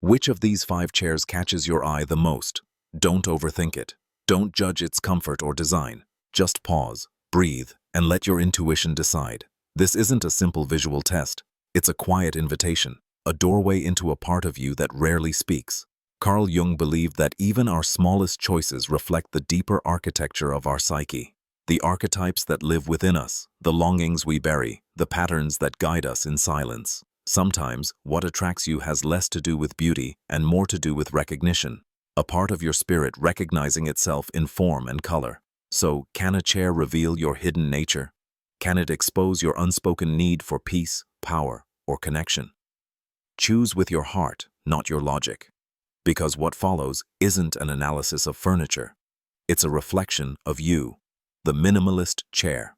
Which of these 5 chairs catches your eye the most? Don't overthink it. Don't judge its comfort or design. Just pause, breathe, and let your intuition decide. This isn't a simple visual test. It's a quiet invitation, a doorway into a part of you that rarely speaks. Carl Jung believed that even our smallest choices reflect the deeper architecture of our psyche. The archetypes that live within us, the longings we bury, the patterns that guide us in silence. Sometimes, what attracts you has less to do with beauty and more to do with recognition, a part of your spirit recognizing itself in form and color. So, can a chair reveal your hidden nature? Can it expose your unspoken need for peace, power, or connection? Choose with your heart, not your logic. Because what follows isn't an analysis of furniture. It's a reflection of you, the minimalist chair.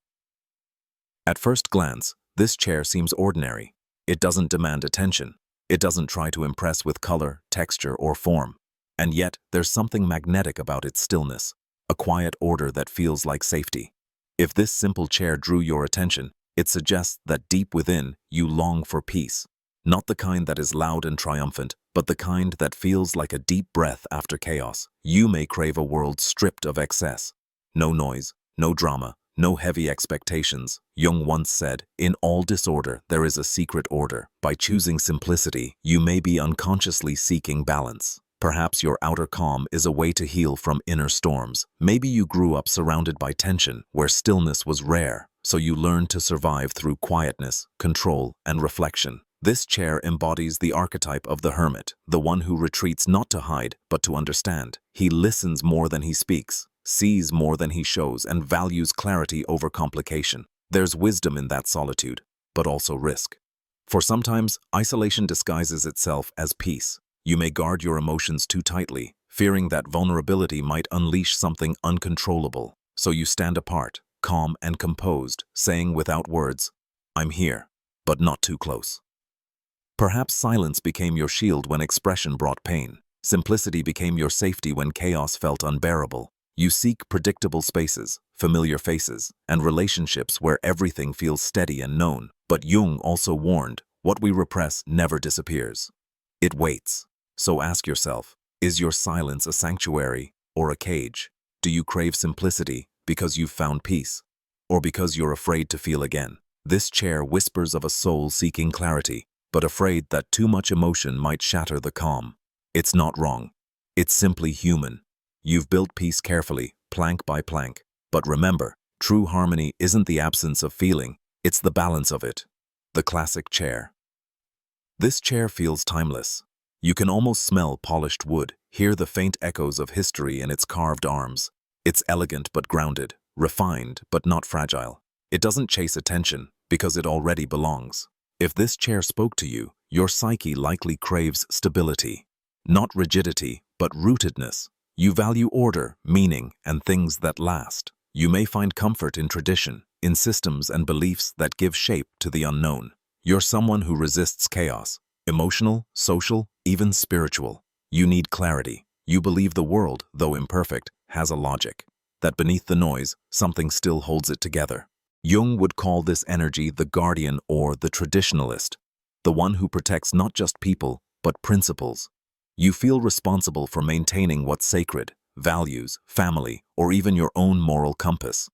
At first glance, this chair seems ordinary. It doesn't demand attention. It doesn't try to impress with color, texture, or form. And yet, there's something magnetic about its stillness, a quiet order that feels like safety. If this simple chair drew your attention, it suggests that deep within, you long for peace. Not the kind that is loud and triumphant, but the kind that feels like a deep breath after chaos. You may crave a world stripped of excess. No noise, no drama, no heavy expectations. Jung once said, "In all disorder, there is a secret order." By choosing simplicity, you may be unconsciously seeking balance. Perhaps your outer calm is a way to heal from inner storms. Maybe you grew up surrounded by tension, where stillness was rare, so you learned to survive through quietness, control, and reflection. This chair embodies the archetype of the hermit, the one who retreats not to hide, but to understand. He listens more than he speaks, sees more than he shows, and values clarity over complication. There's wisdom in that solitude, but also risk. For sometimes, isolation disguises itself as peace. You may guard your emotions too tightly, fearing that vulnerability might unleash something uncontrollable. So you stand apart, calm and composed, saying without words, "I'm here, but not too close." Perhaps silence became your shield when expression brought pain. Simplicity became your safety when chaos felt unbearable. You seek predictable spaces, familiar faces, and relationships where everything feels steady and known. But Jung also warned, what we repress never disappears. It waits. So ask yourself, is your silence a sanctuary or a cage? Do you crave simplicity because you've found peace, or because you're afraid to feel again? This chair whispers of a soul seeking clarity, but afraid that too much emotion might shatter the calm. It's not wrong. It's simply human. You've built peace carefully, plank by plank. But remember, true harmony isn't the absence of feeling, it's the balance of it. The classic chair. This chair feels timeless. You can almost smell polished wood, hear the faint echoes of history in its carved arms. It's elegant but grounded, refined but not fragile. It doesn't chase attention because it already belongs. If this chair spoke to you, your psyche likely craves stability. Not rigidity, but rootedness. You value order, meaning, and things that last. You may find comfort in tradition, in systems and beliefs that give shape to the unknown. You're someone who resists chaos, emotional, social, even spiritual. You need clarity. You believe the world, though imperfect, has a logic. That beneath the noise, something still holds it together. Jung would call this energy the guardian or the traditionalist, the one who protects not just people, but principles. You feel responsible for maintaining what's sacred, values, family, or even your own moral compass.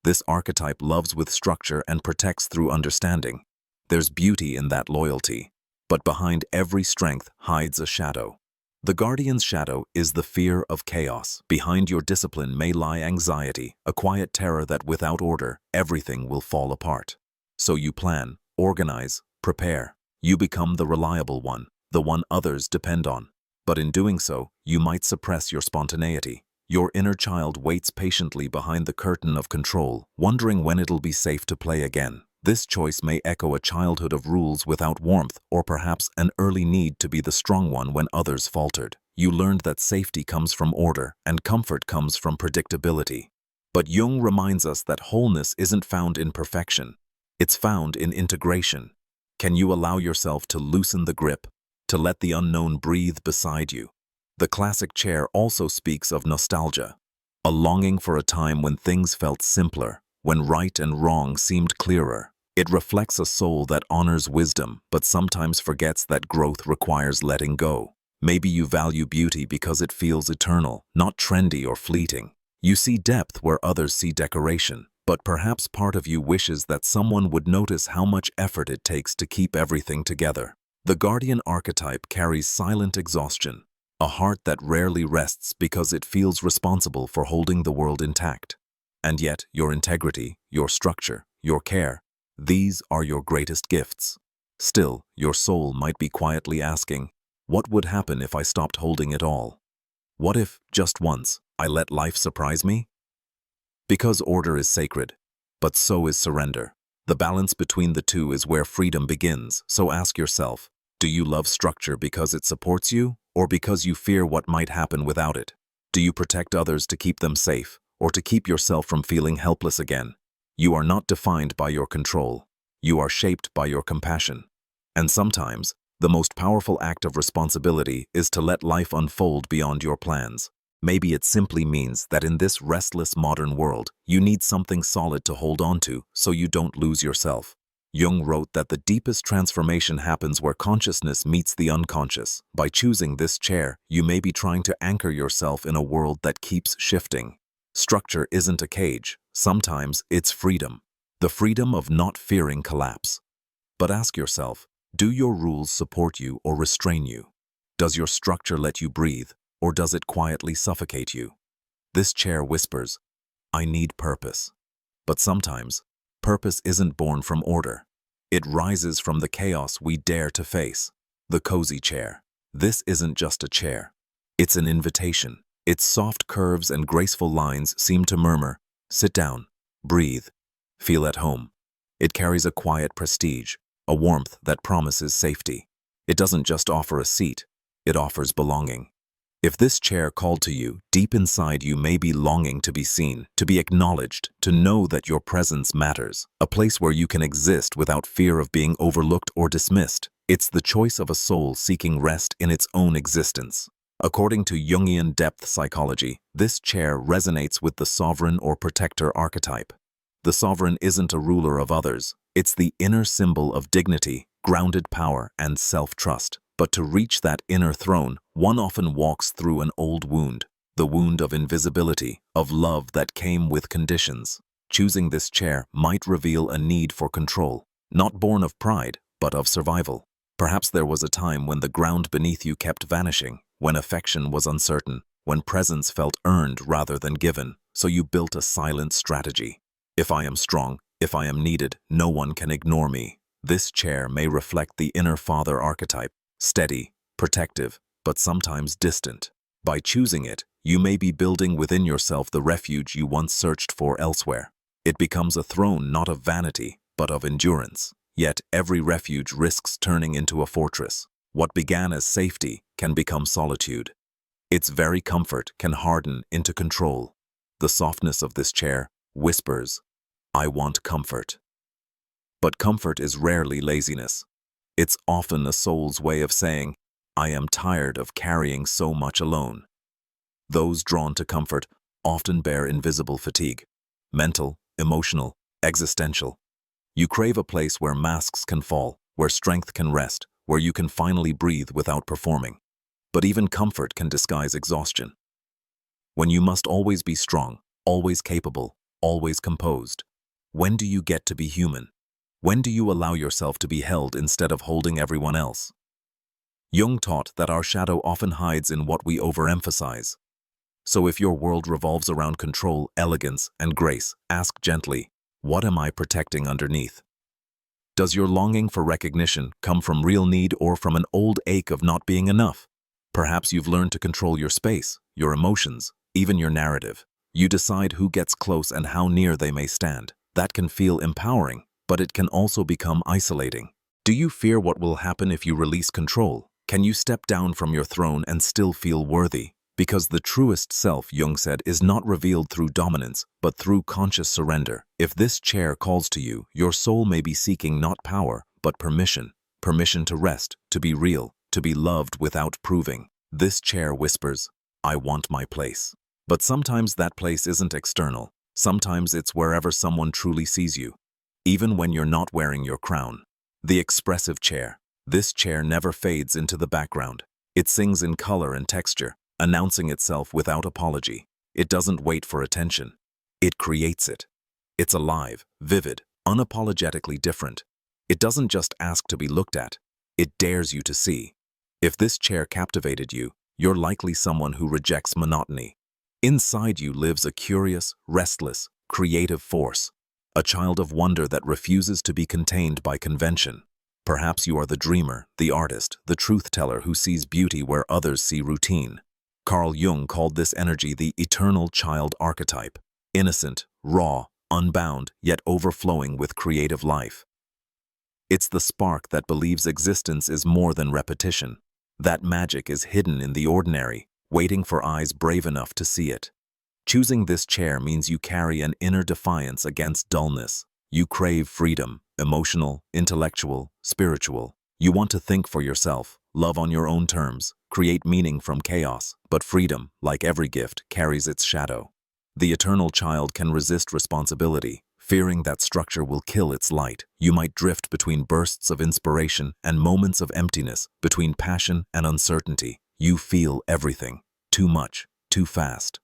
This archetype loves with structure and protects through understanding. There's beauty in that loyalty, but behind every strength hides a shadow. The guardian's shadow is the fear of chaos. Behind your discipline may lie anxiety, a quiet terror that without order, everything will fall apart. So you plan, organize, prepare. You become the reliable one, the one others depend on. But in doing so, you might suppress your spontaneity. Your inner child waits patiently behind the curtain of control, wondering when it'll be safe to play again. This choice may echo a childhood of rules without warmth, or perhaps an early need to be the strong one when others faltered. You learned that safety comes from order, and comfort comes from predictability. But Jung reminds us that wholeness isn't found in perfection. It's found in integration. Can you allow yourself to loosen the grip, to let the unknown breathe beside you? The classic chair also speaks of nostalgia, a longing for a time when things felt simpler, when right and wrong seemed clearer. It reflects a soul that honors wisdom, but sometimes forgets that growth requires letting go. Maybe you value beauty because it feels eternal, not trendy or fleeting. You see depth where others see decoration, but perhaps part of you wishes that someone would notice how much effort it takes to keep everything together. The guardian archetype carries silent exhaustion, a heart that rarely rests because it feels responsible for holding the world intact. And yet, your integrity, your structure, your care, these are your greatest gifts. Still, your soul might be quietly asking, what would happen if I stopped holding it all? What if, just once, I let life surprise me? Because order is sacred, but so is surrender. The balance between the two is where freedom begins, so ask yourself, do you love structure because it supports you, or because you fear what might happen without it? Do you protect others to keep them safe, or to keep yourself from feeling helpless again? You are not defined by your control. You are shaped by your compassion. And sometimes, the most powerful act of responsibility is to let life unfold beyond your plans. Maybe it simply means that in this restless modern world, you need something solid to hold on to so you don't lose yourself. Jung wrote that the deepest transformation happens where consciousness meets the unconscious. By choosing this chair, you may be trying to anchor yourself in a world that keeps shifting. Structure isn't a cage. Sometimes it's freedom. The freedom of not fearing collapse. But ask yourself, do your rules support you or restrain you? Does your structure let you breathe, or does it quietly suffocate you? This chair whispers, I need purpose. But sometimes, purpose isn't born from order. It rises from the chaos we dare to face. The cozy chair. This isn't just a chair. It's an invitation. Its soft curves and graceful lines seem to murmur, sit down, breathe, feel at home. It carries a quiet prestige, a warmth that promises safety. It doesn't just offer a seat, it offers belonging. If this chair called to you, deep inside you may be longing to be seen, to be acknowledged, to know that your presence matters, a place where you can exist without fear of being overlooked or dismissed. It's the choice of a soul seeking rest in its own existence. According to Jungian depth psychology, this chair resonates with the sovereign or protector archetype. The sovereign isn't a ruler of others. It's the inner symbol of dignity, grounded power, and self-trust. But to reach that inner throne, one often walks through an old wound, the wound of invisibility, of love that came with conditions. Choosing this chair might reveal a need for control, not born of pride, but of survival. Perhaps there was a time when the ground beneath you kept vanishing, when affection was uncertain, when presence felt earned rather than given, so you built a silent strategy. If I am strong, if I am needed, no one can ignore me. This chair may reflect the inner father archetype, steady, protective, but sometimes distant. By choosing it, you may be building within yourself the refuge you once searched for elsewhere. It becomes a throne not of vanity, but of endurance. Yet every refuge risks turning into a fortress. What began as safety can become solitude. Its very comfort can harden into control. The softness of this chair whispers, I want comfort. But comfort is rarely laziness. It's often a soul's way of saying, I am tired of carrying so much alone. Those drawn to comfort often bear invisible fatigue, mental, emotional, existential. You crave a place where masks can fall, where strength can rest, where you can finally breathe without performing. But even comfort can disguise exhaustion. When you must always be strong, always capable, always composed, when do you get to be human? When do you allow yourself to be held instead of holding everyone else? Jung taught that our shadow often hides in what we overemphasize. So if your world revolves around control, elegance, and grace, ask gently, what am I protecting underneath? Does your longing for recognition come from real need or from an old ache of not being enough? Perhaps you've learned to control your space, your emotions, even your narrative. You decide who gets close and how near they may stand. That can feel empowering, but it can also become isolating. Do you fear what will happen if you release control? Can you step down from your throne and still feel worthy? Because the truest self, Jung said, is not revealed through dominance, but through conscious surrender. If this chair calls to you, your soul may be seeking not power, but permission. Permission to rest, to be real, to be loved without proving. This chair whispers, I want my place. But sometimes that place isn't external. Sometimes it's wherever someone truly sees you, even when you're not wearing your crown. The expressive chair. This chair never fades into the background. It sings in color and texture, announcing itself without apology. It doesn't wait for attention. It creates it. It's alive, vivid, unapologetically different. It doesn't just ask to be looked at. It dares you to see. If this chair captivated you, you're likely someone who rejects monotony. Inside you lives a curious, restless, creative force, a child of wonder that refuses to be contained by convention. Perhaps you are the dreamer, the artist, the truth-teller who sees beauty where others see routine. Carl Jung called this energy the eternal child archetype, innocent, raw, unbound, yet overflowing with creative life. It's the spark that believes existence is more than repetition. That magic is hidden in the ordinary, waiting for eyes brave enough to see it. Choosing this chair means you carry an inner defiance against dullness. You crave freedom, emotional, intellectual, spiritual. You want to think for yourself, love on your own terms, create meaning from chaos, but freedom, like every gift, carries its shadow. The eternal child can resist responsibility, fearing that structure will kill its light. You might drift between bursts of inspiration and moments of emptiness, between passion and uncertainty. You feel everything, too much, too fast.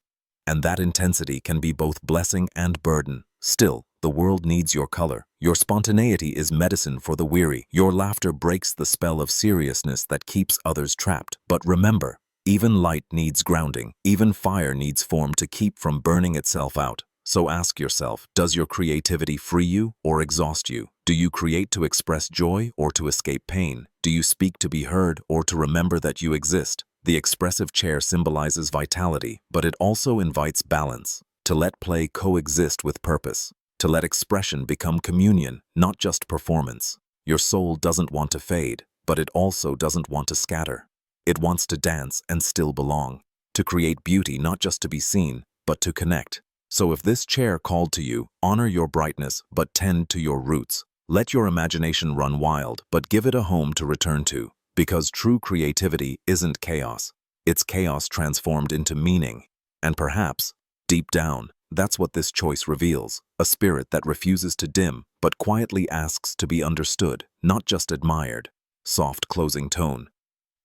And that intensity can be both blessing and burden. Still, the world needs your color. Your spontaneity is medicine for the weary. Your laughter breaks the spell of seriousness that keeps others trapped. But remember, even light needs grounding. Even fire needs form to keep from burning itself out. So ask yourself, does your creativity free you or exhaust you? Do you create to express joy or to escape pain? Do you speak to be heard or to remember that you exist? The expressive chair symbolizes vitality, but it also invites balance. To let play coexist with purpose. To let expression become communion, not just performance. Your soul doesn't want to fade, but it also doesn't want to scatter. It wants to dance and still belong. To create beauty not just to be seen, but to connect. So if this chair called to you, honor your brightness, but tend to your roots. Let your imagination run wild, but give it a home to return to. Because true creativity isn't chaos. It's chaos transformed into meaning. And perhaps, deep down, that's what this choice reveals. A spirit that refuses to dim, but quietly asks to be understood, not just admired. Soft closing tone.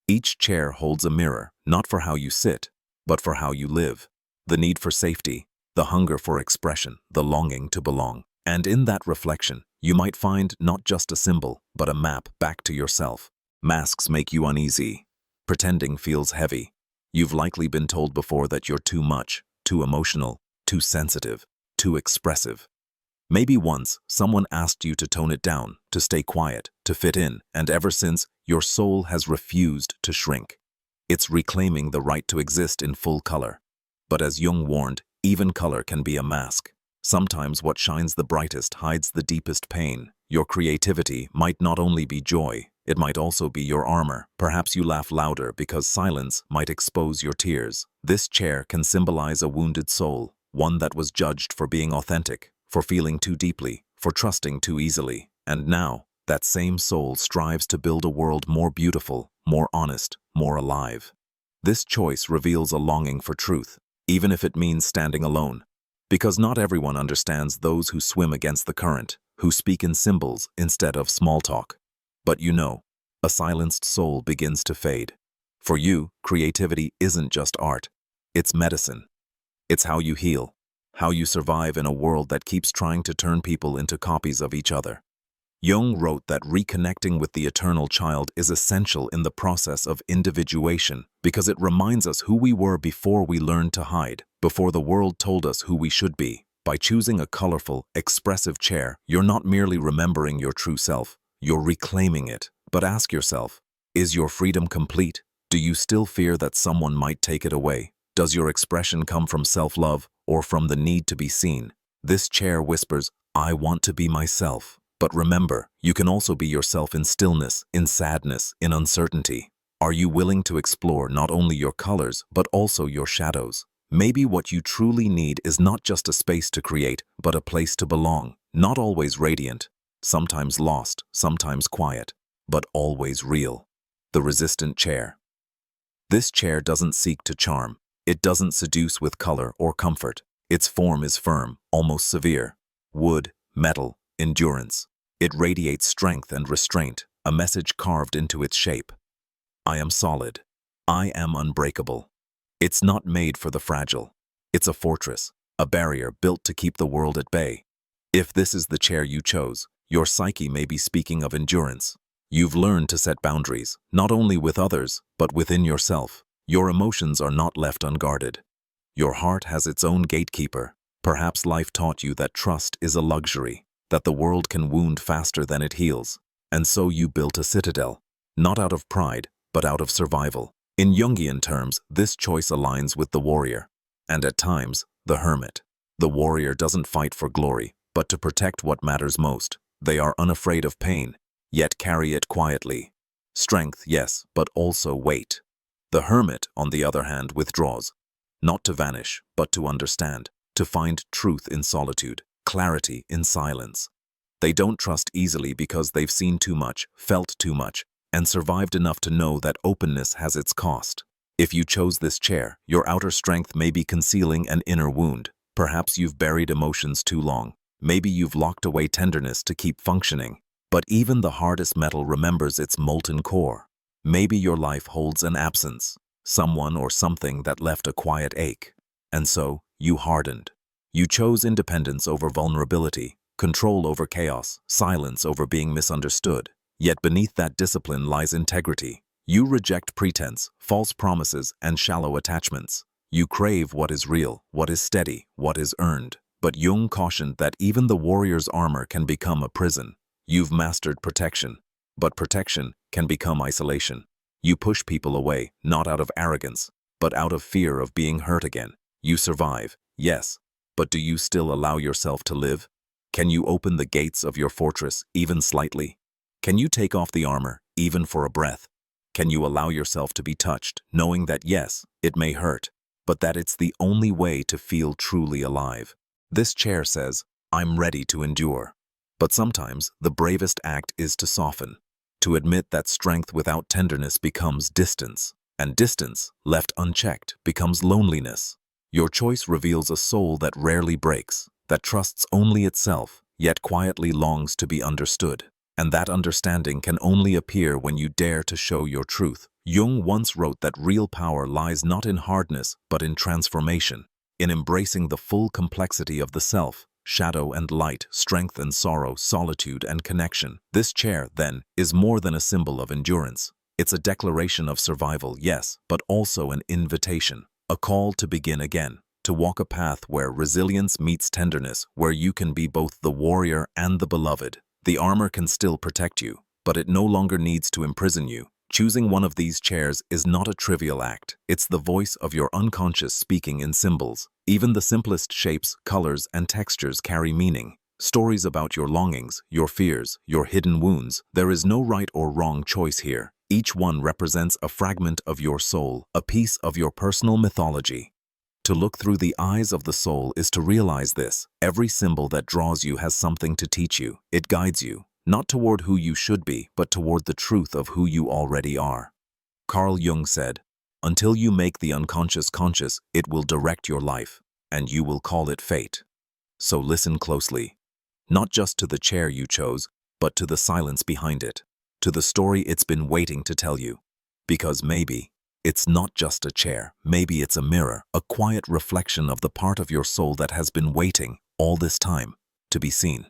Each chair holds a mirror, not for how you sit, but for how you live. The need for safety, the hunger for expression, the longing to belong. And in that reflection, you might find not just a symbol, but a map back to yourself. Masks make you uneasy. Pretending feels heavy. You've likely been told before that you're too much, too emotional, too sensitive, too expressive. Maybe once, someone asked you to tone it down, to stay quiet, to fit in, and ever since, your soul has refused to shrink. It's reclaiming the right to exist in full color. But as Jung warned, even color can be a mask. Sometimes what shines the brightest hides the deepest pain. Your creativity might not only be joy, it might also be your armor. Perhaps you laugh louder because silence might expose your tears. This chair can symbolize a wounded soul, one that was judged for being authentic, for feeling too deeply, for trusting too easily. And now, that same soul strives to build a world more beautiful, more honest, more alive. This choice reveals a longing for truth, even if it means standing alone. Because not everyone understands those who swim against the current, who speak in symbols instead of small talk. But you know, a silenced soul begins to fade. For you, creativity isn't just art. It's medicine. It's how you heal, how you survive in a world that keeps trying to turn people into copies of each other. Jung wrote that reconnecting with the eternal child is essential in the process of individuation because it reminds us who we were before we learned to hide, before the world told us who we should be. By choosing a colorful, expressive chair, you're not merely remembering your true self, you're reclaiming it. But ask yourself, is your freedom complete? Do you still fear that someone might take it away? Does your expression come from self-love or from the need to be seen? This chair whispers, I want to be myself. But remember, you can also be yourself in stillness, in sadness, in uncertainty. Are you willing to explore not only your colors, but also your shadows? Maybe what you truly need is not just a space to create, but a place to belong. Not always radiant, sometimes lost, sometimes quiet, but always real. The resistant chair. This chair doesn't seek to charm. It doesn't seduce with color or comfort. Its form is firm, almost severe. Wood, metal, endurance. It radiates strength and restraint, a message carved into its shape. I am solid. I am unbreakable. It's not made for the fragile. It's a fortress, a barrier built to keep the world at bay. If this is the chair you chose, your psyche may be speaking of endurance. You've learned to set boundaries, not only with others, but within yourself. Your emotions are not left unguarded. Your heart has its own gatekeeper. Perhaps life taught you that trust is a luxury, that the world can wound faster than it heals. And so you built a citadel, not out of pride, but out of survival. In Jungian terms, this choice aligns with the warrior, and at times, the hermit. The warrior doesn't fight for glory, but to protect what matters most. They are unafraid of pain, yet carry it quietly. Strength, yes, but also weight. The hermit, on the other hand, withdraws, not to vanish, but to understand, to find truth in solitude, clarity in silence. They don't trust easily because they've seen too much, felt too much, and survived enough to know that openness has its cost. If you chose this chair, your outer strength may be concealing an inner wound. Perhaps you've buried emotions too long. Maybe you've locked away tenderness to keep functioning. But even the hardest metal remembers its molten core. Maybe your life holds an absence, someone or something that left a quiet ache. And so, you hardened. You chose independence over vulnerability, control over chaos, silence over being misunderstood. Yet beneath that discipline lies integrity. You reject pretense, false promises, and shallow attachments. You crave what is real, what is steady, what is earned. But Jung cautioned that even the warrior's armor can become a prison. You've mastered protection, but protection can become isolation. You push people away, not out of arrogance, but out of fear of being hurt again. You survive, yes, but do you still allow yourself to live? Can you open the gates of your fortress, even slightly? Can you take off the armor, even for a breath? Can you allow yourself to be touched, knowing that yes, it may hurt, but that it's the only way to feel truly alive? This chair says, I'm ready to endure. But sometimes the bravest act is to soften, to admit that strength without tenderness becomes distance, and distance, left unchecked, becomes loneliness. Your choice reveals a soul that rarely breaks, that trusts only itself, yet quietly longs to be understood. And that understanding can only appear when you dare to show your truth. Jung once wrote that real power lies not in hardness, but in transformation, in embracing the full complexity of the self, shadow and light, strength and sorrow, solitude and connection. This chair, then, is more than a symbol of endurance. It's a declaration of survival, yes, but also an invitation, a call to begin again, to walk a path where resilience meets tenderness, where you can be both the warrior and the beloved. The armor can still protect you, but it no longer needs to imprison you. Choosing one of these chairs is not a trivial act. It's the voice of your unconscious speaking in symbols. Even the simplest shapes, colors, and textures carry meaning. Stories about your longings, your fears, your hidden wounds. There is no right or wrong choice here. Each one represents a fragment of your soul, a piece of your personal mythology. To look through the eyes of the soul is to realize this. Every symbol that draws you has something to teach you. It guides you, not toward who you should be, but toward the truth of who you already are. Carl Jung said, "Until you make the unconscious conscious, it will direct your life, and you will call it fate." So listen closely, not just to the chair you chose, but to the silence behind it, to the story it's been waiting to tell you. Because maybe it's not just a chair, maybe it's a mirror, a quiet reflection of the part of your soul that has been waiting all this time to be seen.